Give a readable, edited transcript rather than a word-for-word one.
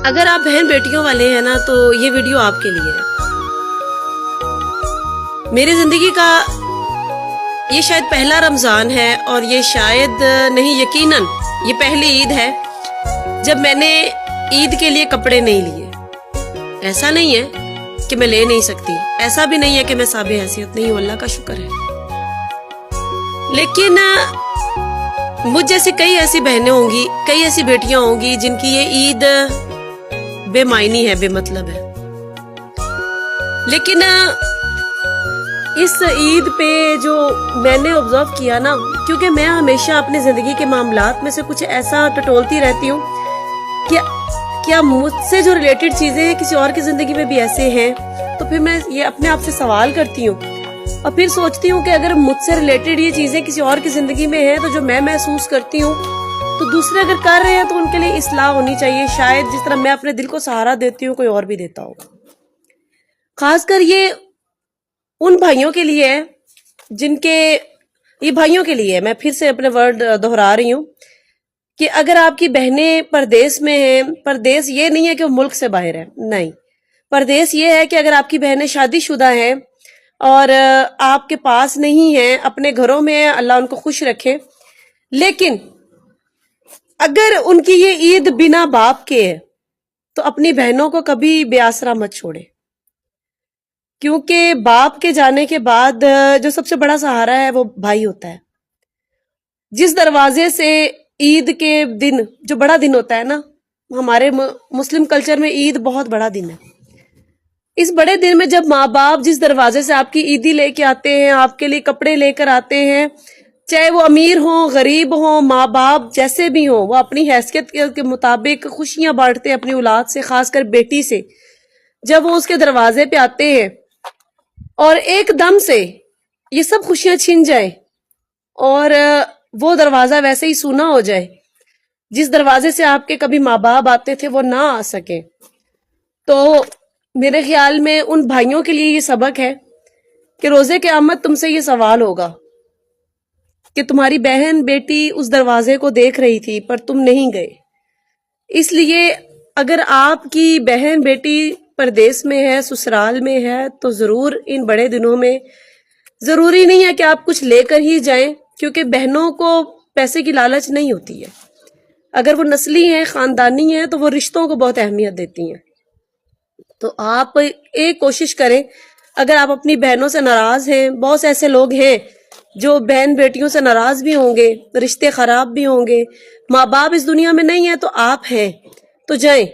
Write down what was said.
اگر آپ بہن بیٹیوں والے ہیں نا تو یہ ویڈیو آپ کے لیے ہے۔ میری زندگی کا یہ شاید پہلا رمضان ہے اور یہ شاید نہیں یقیناً یہ پہلی عید ہے جب میں نے عید کے لیے کپڑے نہیں لیے۔ ایسا نہیں ہے کہ میں لے نہیں سکتی، ایسا بھی نہیں ہے کہ میں صاحب حیثیت نہیں ہوں، اللہ کا شکر ہے، لیکن مجھ جیسی کئی ایسی بہنیں ہوں گی، کئی ایسی بیٹیاں ہوں گی جن کی یہ عید بے معنی ہے، بے مطلب ہے۔ لیکن اس عید پہ جو میں نے آبزرو کیا نا، کیونکہ میں ہمیشہ اپنی زندگی کے معاملات میں سے کچھ ایسا ٹٹولتی رہتی ہوں کہ کیا مجھ سے جو ریلیٹڈ چیزیں ہیں کسی اور کی زندگی میں بھی ایسے ہیں، تو پھر میں یہ اپنے آپ سے سوال کرتی ہوں اور پھر سوچتی ہوں کہ اگر مجھ سے ریلیٹڈ یہ چیزیں کسی اور کی زندگی میں ہیں تو جو میں محسوس کرتی ہوں تو دوسرے اگر کر رہے ہیں تو ان کے لیے اصلاح ہونی چاہیے، شاید جس طرح میں اپنے دل کو سہارا دیتی ہوں کوئی اور بھی دیتا ہوگا۔ خاص کر یہ ان بھائیوں کے لیے ہے جن کے، یہ بھائیوں کے لیے ہے، میں پھر سے اپنے ورڈ دہرا رہی ہوں کہ اگر آپ کی بہنیں پردیس میں ہیں، پردیس یہ نہیں ہے کہ وہ ملک سے باہر ہے، نہیں، پردیس یہ ہے کہ اگر آپ کی بہنیں شادی شدہ ہیں اور آپ کے پاس نہیں ہیں، اپنے گھروں میں ہیں، اللہ ان کو خوش رکھے، لیکن اگر ان کی یہ عید بنا باپ کے ہے تو اپنی بہنوں کو کبھی بے آسرا مت چھوڑے، کیونکہ باپ کے جانے کے بعد جو سب سے بڑا سہارا ہے وہ بھائی ہوتا ہے۔ جس دروازے سے عید کے دن، جو بڑا دن ہوتا ہے نا، ہمارے مسلم کلچر میں عید بہت بڑا دن ہے، اس بڑے دن میں جب ماں باپ جس دروازے سے آپ کی عیدی لے کے آتے ہیں، آپ کے لیے کپڑے لے کر آتے ہیں، چاہے وہ امیر ہوں، غریب ہوں، ماں باپ جیسے بھی ہوں، وہ اپنی حیثیت کے مطابق خوشیاں بانٹتے ہیں اپنی اولاد سے، خاص کر بیٹی سے۔ جب وہ اس کے دروازے پہ آتے ہیں اور ایک دم سے یہ سب خوشیاں چھن جائیں اور وہ دروازہ ویسے ہی سونا ہو جائے، جس دروازے سے آپ کے کبھی ماں باپ آتے تھے وہ نہ آ سکے، تو میرے خیال میں ان بھائیوں کے لیے یہ سبق ہے کہ روزے قیامت تم سے یہ سوال ہوگا کہ تمہاری بہن بیٹی اس دروازے کو دیکھ رہی تھی پر تم نہیں گئے۔ اس لیے اگر آپ کی بہن بیٹی پردیس میں ہے، سسرال میں ہے، تو ضرور ان بڑے دنوں میں ضروری نہیں ہے کہ آپ کچھ لے کر ہی جائیں، کیونکہ بہنوں کو پیسے کی لالچ نہیں ہوتی ہے، اگر وہ نسلی ہیں، خاندانی ہیں، تو وہ رشتوں کو بہت اہمیت دیتی ہیں۔ تو آپ ایک کوشش کریں، اگر آپ اپنی بہنوں سے ناراض ہیں، بہت سے ایسے لوگ ہیں جو بہن بیٹیوں سے ناراض بھی ہوں گے، رشتے خراب بھی ہوں گے، ماں باپ اس دنیا میں نہیں ہیں تو آپ ہیں، تو جائیں